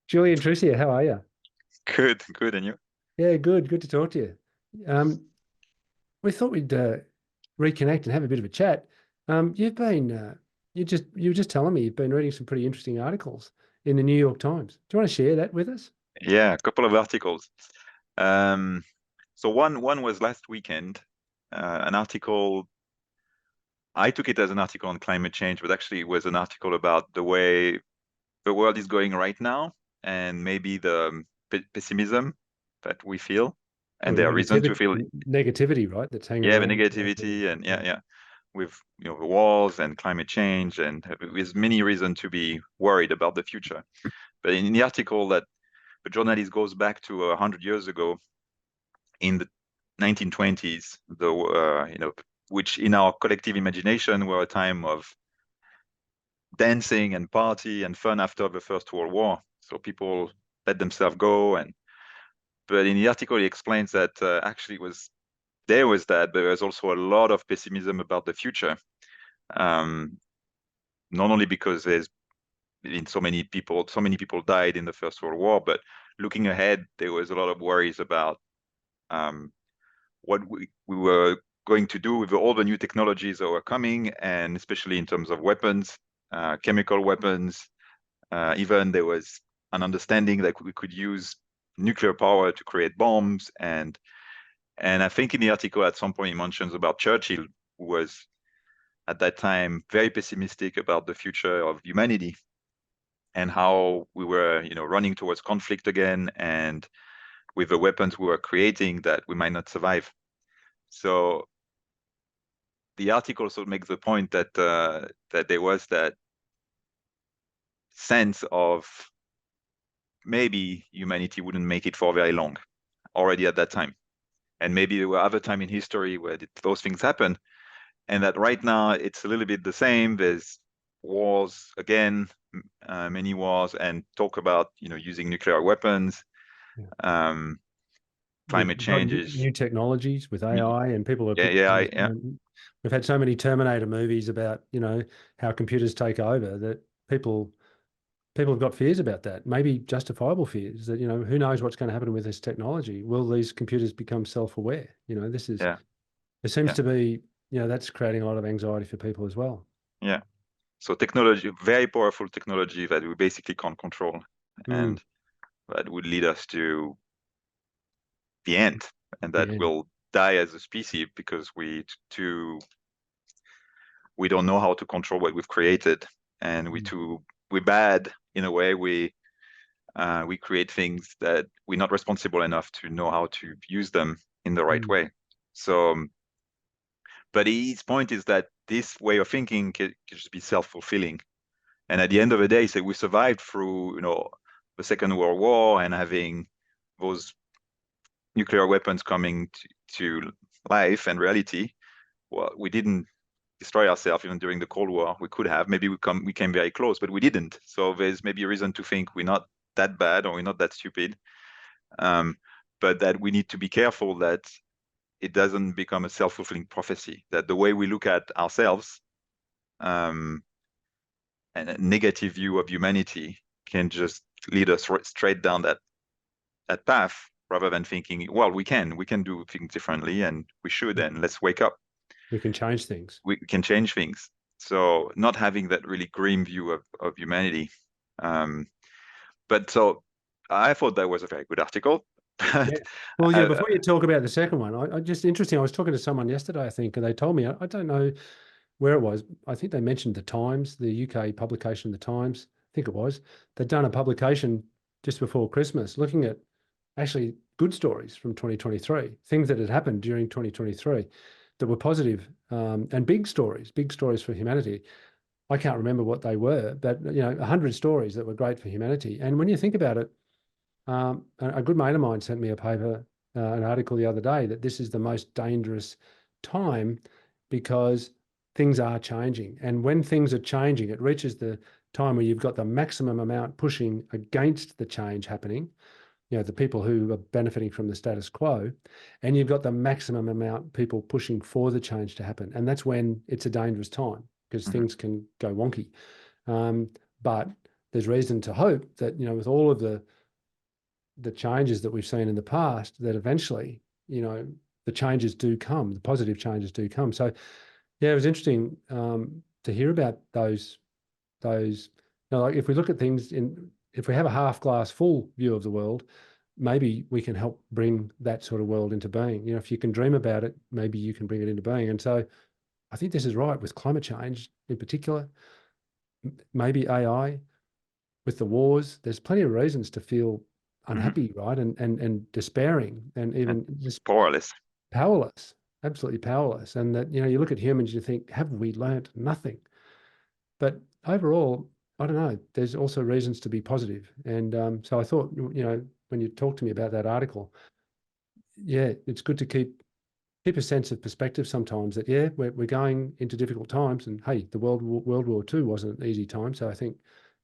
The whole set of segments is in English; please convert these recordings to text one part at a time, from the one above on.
Julian Tricia, how are you? Good, good. And you? Yeah, good. Good to talk to you. We thought we'd reconnect and have a bit of a chat. You've been you were just telling me you've been reading some pretty interesting articles in the New York Times. Do you want to share that with us? Yeah, a couple of articles. Um, so one was last weekend, an article. I took it as an article on climate change, but actually it was an article about the way the world is going right now, and maybe the pessimism that we feel, Or and there are reason to feel, negativity, right? That's hanging yeah, the around. negativity, and yeah, with the wars and climate change, and with many reason to be worried about the future. But in the article that the journalist goes back to 100 years ago in the 1920s, which in our collective imagination were a time of dancing and party and fun after the First World War. So people let themselves go, and but in the article he explains that actually there was that, but there was also a lot of pessimism about the future. Um, Not only because there's been so many people died in the First World War, but looking ahead, there was a lot of worries about um, what we were going to do with all the new technologies that were coming, and especially in terms of weapons, chemical weapons. Even there was an understanding that we could use nuclear power to create bombs. And I think in the article at some point he mentions about Churchill, who was at that time very pessimistic about the future of humanity and how we were, running towards conflict again, and with the weapons we were creating that we might not survive. So the article also makes the point that there was that sense of maybe humanity wouldn't make it for very long already at that time, and maybe there were other time in history where those things happen, and that right now it's a little bit the same. There's wars again, many wars, and talk about using nuclear weapons. Yeah. Um, Climate We've got change is new technologies with AI, and people are yeah, picked. yeah, yeah, We've had so many Terminator movies about how computers take over that people have got fears about that, maybe justifiable fears that, who knows what's going to happen with this technology? Will these computers become self-aware? yeah, There seems yeah, to be, that's creating a lot of anxiety for people as well. yeah. So technology, very powerful technology that we basically can't control, Mm, and that would lead us to the end, and that yeah. will die as a species because we don't know how to control what we've created, and Mm, we're bad in a way. We create things that we're not responsible enough to know how to use them in the right mm, way. So, but his point is that this way of thinking can just be self-fulfilling. And at the end of the day, say we survived through, the Second World War and having those nuclear weapons coming to life and reality. Well, we didn't destroy ourselves even during the Cold War. We could have. Maybe we came very close, but we didn't. So there's maybe a reason to think we're not that bad or we're not that stupid. Um, but that we need to be careful that it doesn't become a self-fulfilling prophecy. That the way we look at ourselves, um, and a negative view of humanity can just lead us straight down that path rather than thinking, well, we can do things differently and we should, mm. and let's wake up. We can change things. We can change things. So not having that really grim view of humanity. Um, but so I thought that was a very good article. Yeah. But Well, yeah, uh, before you talk about the second one, I just interesting. I was talking to someone yesterday, I think, and they told me, I don't know where it was. I think they mentioned the Times, the UK publication, the Times. I think it was. They'd done a publication just before Christmas looking at actually good stories from 2023, things that had happened during 2023 that were positive, and big stories for humanity. I can't remember what they were, but 100 stories that were great for humanity. And when you think about it, a good mate of mine sent me a paper, an article the other day that this is the most dangerous time because things are changing. And when things are changing, it reaches the time where you've got the maximum amount pushing against the change happening, the people who are benefiting from the status quo, and you've got the maximum amount people pushing for the change to happen. And that's when it's a dangerous time because mhm, things can go wonky. Um, but there's reason to hope that, with all of the changes that we've seen in the past, that eventually, the changes do come, the positive changes do come. So, yeah, it was interesting to hear about those. Like if we look at things if we have a half glass full view of the world, maybe we can help bring that sort of world into being. If you can dream about it, maybe you can bring it into being. And so, I think this is right with climate change in particular. Maybe AI with the wars. There's plenty of reasons to feel Mhm. unhappy, right? And despairing and And even just powerless. powerless, absolutely powerless. And that, you look at humans, you think, have we learnt nothing? But overall, I don't know, there's also reasons to be positive. And so I thought, when you talked to me about that article, yeah, it's good to keep a sense of perspective sometimes that, yeah, we're going into difficult times. And hey, the World War II wasn't an easy time. So I think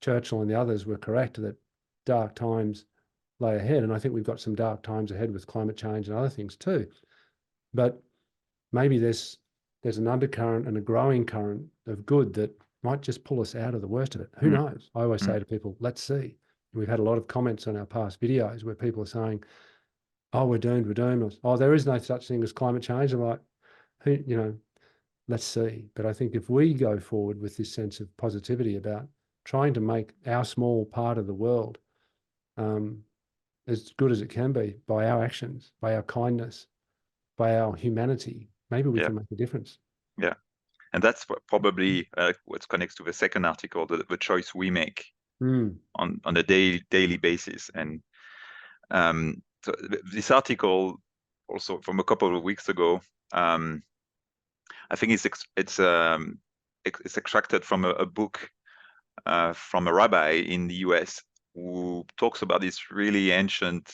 Churchill and the others were correct that dark times lay ahead. And I think we've got some dark times ahead with climate change and other things too. But maybe there's an undercurrent and a growing current of good that might just pull us out of the worst of it. Who Mm, knows? I always mm. say to people, let's see. We've had a lot of comments on our past videos where people are saying, oh, we're doomed, we're doomed. Or, oh, there is no such thing as climate change. I'm like, who, let's see. But I think if we go forward with this sense of positivity about trying to make our small part of the world um, as good as it can be by our actions, by our kindness, by our humanity, maybe we Yeah, can make a difference. yeah. And that's probably what connects to the second article, the choice we make Mm, on a daily basis. And so this article, also from a couple of weeks ago, um, I think it's extracted from a book from a rabbi in the US who talks about this really ancient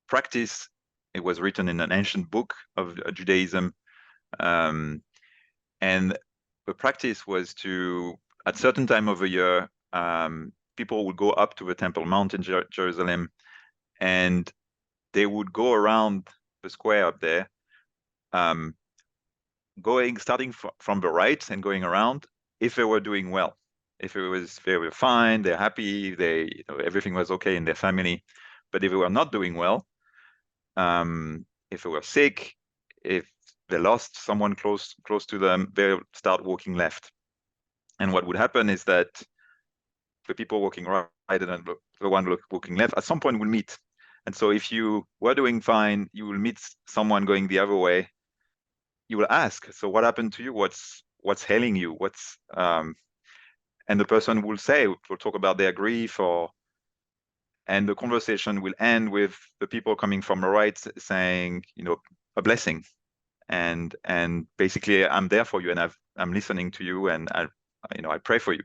practice. It was written in an ancient book of Judaism. Um, and the practice was to, at certain time of the year, people would go up to the Temple Mount in Jerusalem, and they would go around the square up there, um, starting from the right and going around if they were doing well. If they were fine, they're happy, everything was okay in their family. But if they were not doing well, if they were sick, if they lost someone close to them, they'll start walking left. And what would happen is that the people walking right and then the one walking left at some point will meet. And so if you were doing fine, you will meet someone going the other way. You will ask, so what happened to you? What's ailing you? And the person will talk about their grief, and the conversation will end with the people coming from the right saying, a blessing. And basically, I'm there for you, and I'm listening to you, and I pray for you.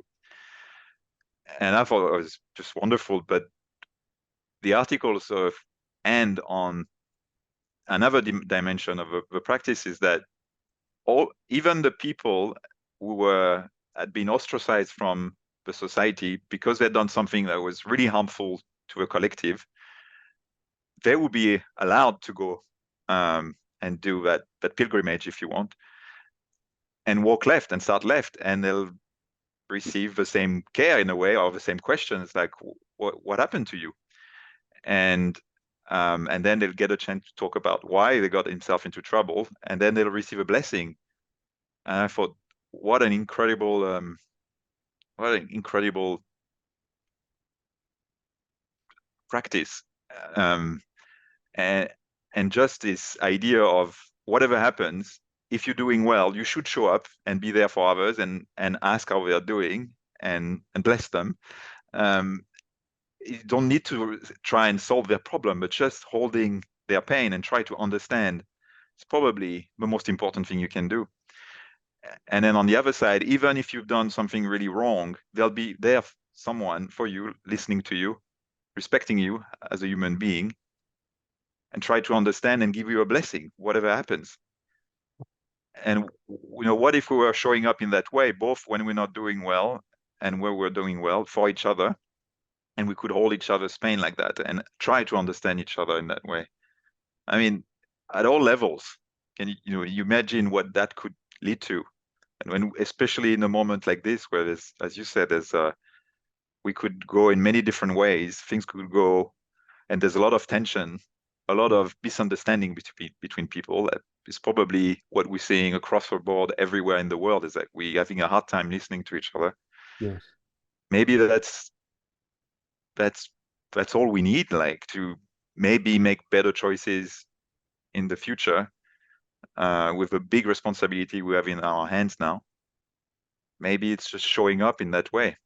And I thought it was just wonderful. But the article sort of end on another dimension of the practice, is that even the people who had been ostracized from the society because they'd done something that was really harmful to a collective, they will be allowed to go and do that pilgrimage, if you want, and walk left and start left, and they'll receive the same care in a way, or the same questions like, what happened to you? And then they'll get a chance to talk about why they got themselves into trouble, and then they'll receive a blessing. And I thought, what an incredible practice. Um, and and just this idea of whatever happens, if you're doing well, you should show up and be there for others, and ask how they are doing, and bless them. Um, you don't need to try and solve their problem, but just holding their pain and try to understand is probably the most important thing you can do. And then on the other side, even if you've done something really wrong, there'll be there someone for you, listening to you, respecting you as a human being, and try to understand and give you a blessing, whatever happens. And what if we were showing up in that way, both when we're not doing well and when we're doing well, for each other, and we could hold each other's pain like that and try to understand each other in that way. I mean, at all levels, can you imagine what that could lead to? And especially in a moment like this, where there's, as you said, there's we could go in many different ways. Things could go, and there's a lot of tension, a lot of misunderstanding between people. That is probably what we're seeing across the board everywhere in the world, is that we're having a hard time listening to each other. Yes. Maybe that's that's all we need, like, to maybe make better choices in the future, with a big responsibility we have in our hands now. Maybe it's just showing up in that way,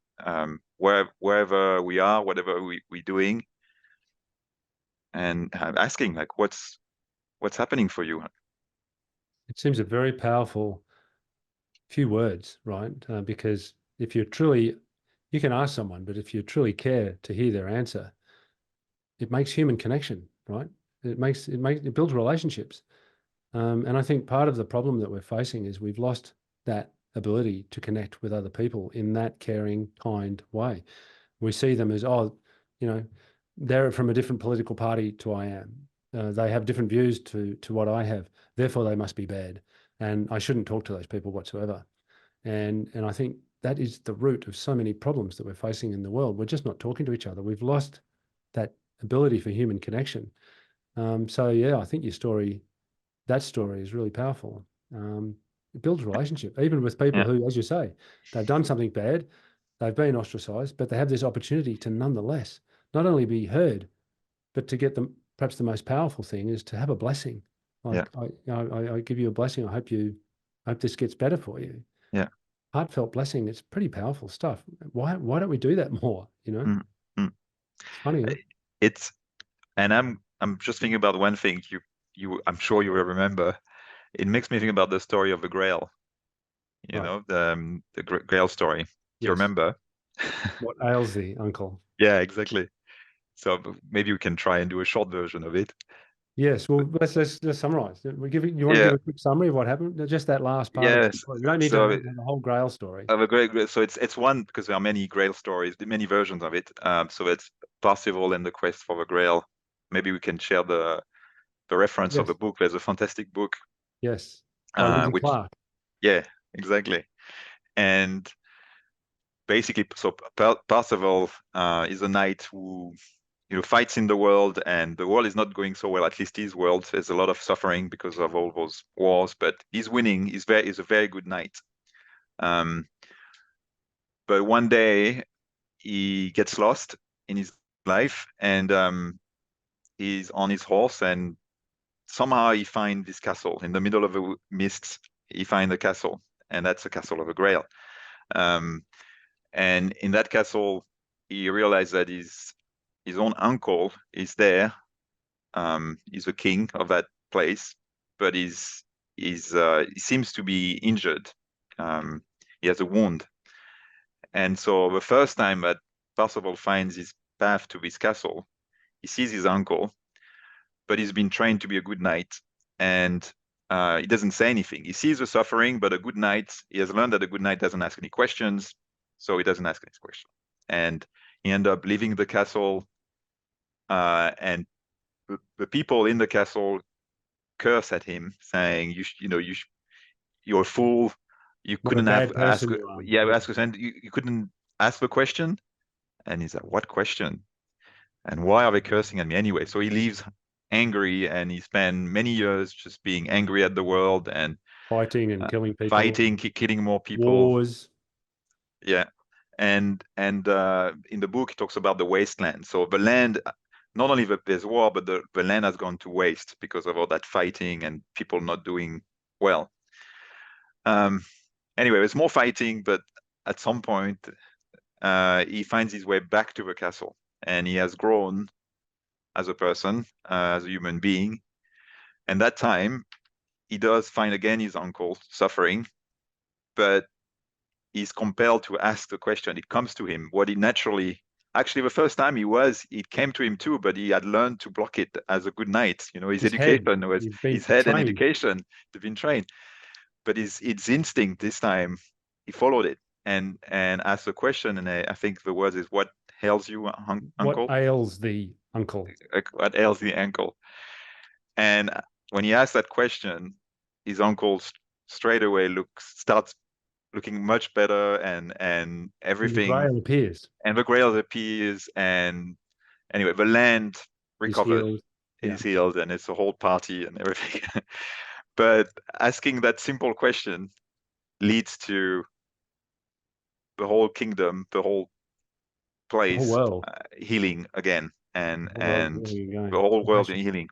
wherever we are, whatever we're doing, and asking, like, what's happening for you? It seems a very powerful few words, right? Because if you're truly, you can ask someone, but if you truly care to hear their answer, it makes human connection, right? It builds relationships. And I think part of the problem that we're facing is we've lost that ability to connect with other people in that caring, kind way. We see them as, oh, you know, they're from a different political party to I am. They have different views to what I have. Therefore, they must be bad, and I shouldn't talk to those people whatsoever. And I think that is the root of so many problems that we're facing in the world. We're just not talking to each other. We've lost that ability for human connection. So yeah, I think that story is really powerful. It builds relationship, even with people Yeah, who, as you say, they've done something bad, they've been ostracized, but they have this opportunity to nonetheless not only be heard, but to get them. Perhaps the most powerful thing is to have a blessing. yeah, Like I give you a blessing. I hope this gets better for you. yeah. Heartfelt blessing. It's pretty powerful stuff. Why don't we do that more? Mm, mm. It's funny, huh? It's and I'm just thinking about one thing. I'm sure you will remember. It makes me think about the story of the Grail. Right. The Grail story. Do you Yes. remember? What ails thee, uncle? Yeah, exactly. So maybe we can try and do a short version of it. Yes, well, let's summarize. You want to give Yeah, a quick summary of what happened? Just that last part of the yes. story. We don't need to So have the whole Grail story. of a great, so it's one, because there are many Grail stories, many versions of it. So it's Parsifal and the Quest for the Grail. Maybe we can share the reference of the Yes, book. There's a fantastic book, yes. By Lindsay which, Clark. yeah, exactly. And basically, so Parsifal is a knight who, fights in the world, and the world is not going so well. At least his world, there's a lot of suffering because of all those wars. But he's winning. He's a very good knight. Um, but one day he gets lost in his life, and he's on his horse, and somehow he finds this castle in the middle of the mist. He finds a castle, and that's the castle of a Grail. Um, and in that castle, he realized that his own uncle is there. He's the king of that place, but he seems to be injured. He has a wound, and so the first time that Percival finds his path to this castle, he sees his uncle, but he's been trained to be a good knight, and he doesn't say anything. He sees the suffering, but a good knight, he has learned that a good knight doesn't ask any questions, so he doesn't ask any questions. And he ends up leaving the castle, and the people in the castle curse at him, saying, "You're a fool. You What a couldn't have bad asked. person you are. Yeah, Yeah. ask us, and you couldn't ask the question." And he's like, "What question? And why are they cursing at me anyway?" So he leaves angry, and he spent many years just being angry at the world, and Fighting and killing people. fighting, killing more people. Wars. Yeah, and in the book, he talks about the wasteland. So the land, not only there's war, but the land has gone to waste because of all that fighting and people not doing well. Um, anyway, there's more fighting, but at some point, he finds his way back to the castle, and he has grown as a person, as a human being. And that time, he does find again his uncle suffering, but he's compelled to ask the question. It comes to him. What he naturally, actually, the first time it came to him too, but he had learned to block it as a good knight. His His head. education was He's been his head and trained. education. They've been trained, but his instinct this time, he followed it and asked the question. And I think the word is, "What ails you, What uncle? ails thee, uncle? What ails the uncle?" And when he asked that question, his uncle straight away starts looking much better, and And the everything, Grail appears. and the Grail appears, and anyway, the land Is recovered, healed. Yeah. is healed, and it's a whole party and everything. But asking that simple question leads to the whole kingdom, the whole The whole place world. healing again, The and whole world healing the again. whole world Compassion. healing.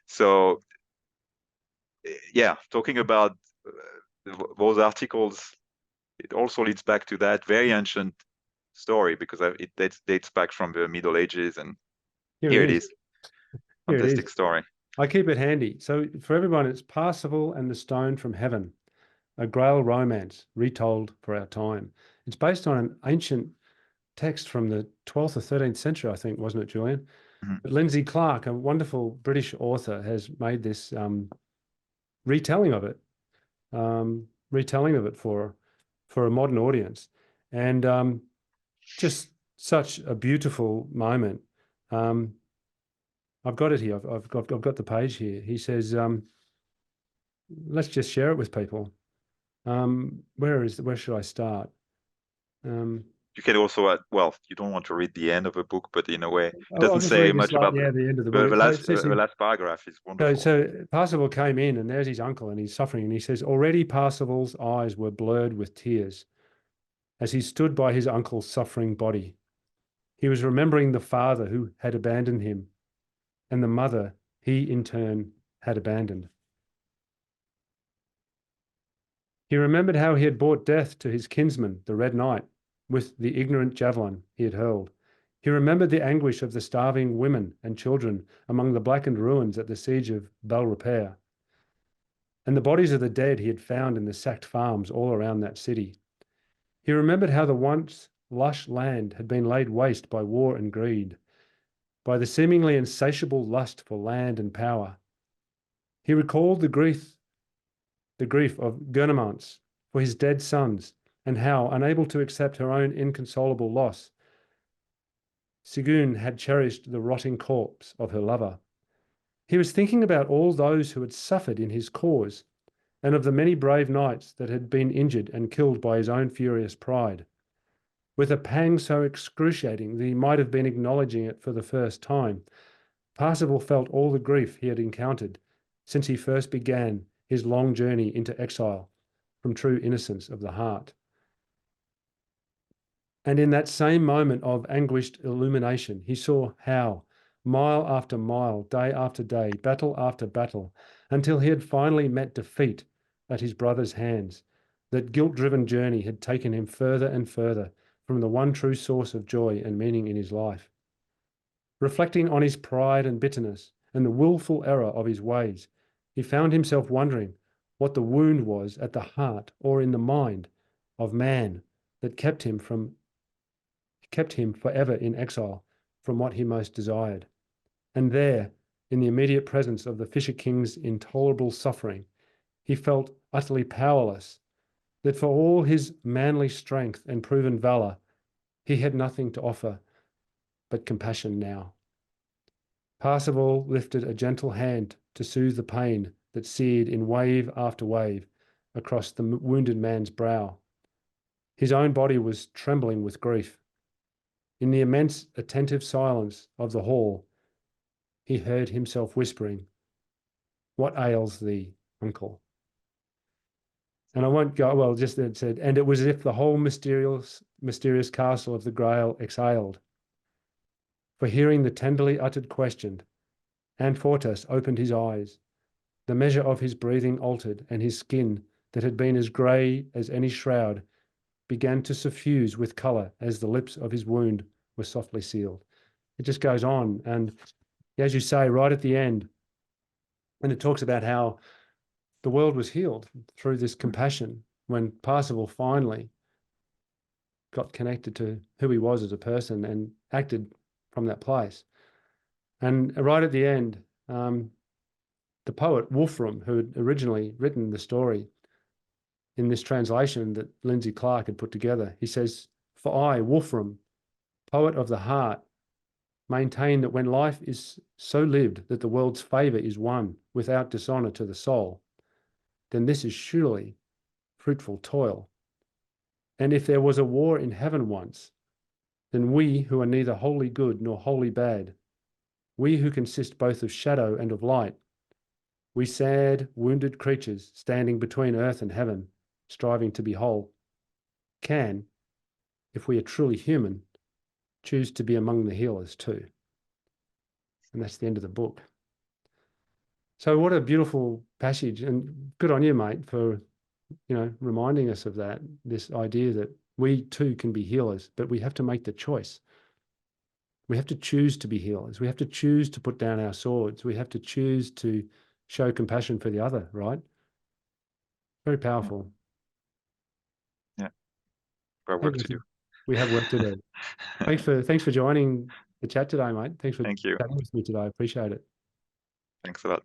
So yeah, talking about those articles, it also leads back to that very ancient story, because it dates back from the Middle Ages, and Here it here it is. is. Here it is. Fantastic story. I keep it handy. So for everyone, it's Parsifal and the Stone from Heaven, a Grail romance retold for our time. It's based on an ancient text from the 12th or 13th century, I think, wasn't it, Julian? Mhm. But Lindsay Clark, a wonderful British author, has made this retelling of it, retelling of it for a modern audience, and just such a beautiful moment. Um, I've got it here. I've got the page here. He says, let's just share it with people. Where should I start? You can also add, well, you don't want to read the end of a book, but in a way, it I'll doesn't just say read this, much like, about yeah, the end of the the book. So it says the last paragraph is so, wonderful. so Parsifal came in, and there's his uncle, and he's suffering, and he says, already Parsifal's eyes were blurred with tears as he stood by his uncle's suffering body. He was remembering the father who had abandoned him, and the mother he in turn had abandoned. He remembered how he had brought death to his kinsman, the Red Knight, with the ignorant javelin he had hurled. He remembered the anguish of the starving women and children among the blackened ruins at the siege of Bel Repair, and the bodies of the dead he had found in the sacked farms all around that city. He remembered how the once lush land had been laid waste by war and greed, by the seemingly insatiable lust for land and power. He recalled the grief of Gurnemanz for his dead sons, and how, unable to accept her own inconsolable loss, Sigun had cherished the rotting corpse of her lover. He was thinking about all those who had suffered in his cause, and of the many brave knights that had been injured and killed by his own furious pride. With a pang so excruciating that he might have been acknowledging it for the first time, Parsifal felt all the grief he had encountered since he first began his long journey into exile from true innocence of the heart. And in that same moment of anguished illumination, he saw how, mile after mile, day after day, battle after battle, until he had finally met defeat at his brother's hands, that guilt-driven journey had taken him further and further from the one true source of joy and meaning in his life. Reflecting on his pride and bitterness and the willful error of his ways, he found himself wondering what the wound was at the heart or in the mind of man that kept him forever in exile from what he most desired. And there, in the immediate presence of the Fisher King's intolerable suffering, he felt utterly powerless, that for all his manly strength and proven valor, he had nothing to offer but compassion now. Parsifal lifted a gentle hand to soothe the pain that seared in wave after wave across the wounded man's brow. His own body was trembling with grief. In the immense, attentive silence of the hall, he heard himself whispering, "What ails thee, uncle?" And I won't go, well, just it said, and it was as if the whole mysterious castle of the Grail exhaled. For hearing the tenderly uttered question, Anfortas opened his eyes. The measure of his breathing altered, and his skin, that had been as grey as any shroud, began to suffuse with colour as the lips of his wound were softly sealed. It just goes on. And as you say, right at the end, and it talks about how the world was healed through this compassion when Parsifal finally got connected to who he was as a person and acted from that place. And right at the end, the poet Wolfram, who had originally written the story in this translation that Lindsay Clark had put together, he says, "For I, Wolfram, poet of the heart, maintain that when life is so lived that the world's favour is won without dishonour to the soul, then this is surely fruitful toil. And if there was a war in heaven once, then we who are neither wholly good nor wholly bad, we who consist both of shadow and of light, we sad, wounded creatures standing between earth and heaven, striving to be whole, can, if we are truly human, choose to be among the healers too. And that's the end of the book. So what a beautiful passage, and good on you, mate, for, you know, reminding us of that, this idea that we too can be healers, but we have to make the choice. We have to choose to be healers. We have to choose to put down our swords. We have to choose to show compassion for the other, right? Very powerful. Yeah. Got Hey, work to do. we have work to do. Thanks for joining the chat today, mate. Thanks for Thank you. chatting with me today. I appreciate it. Thanks a lot.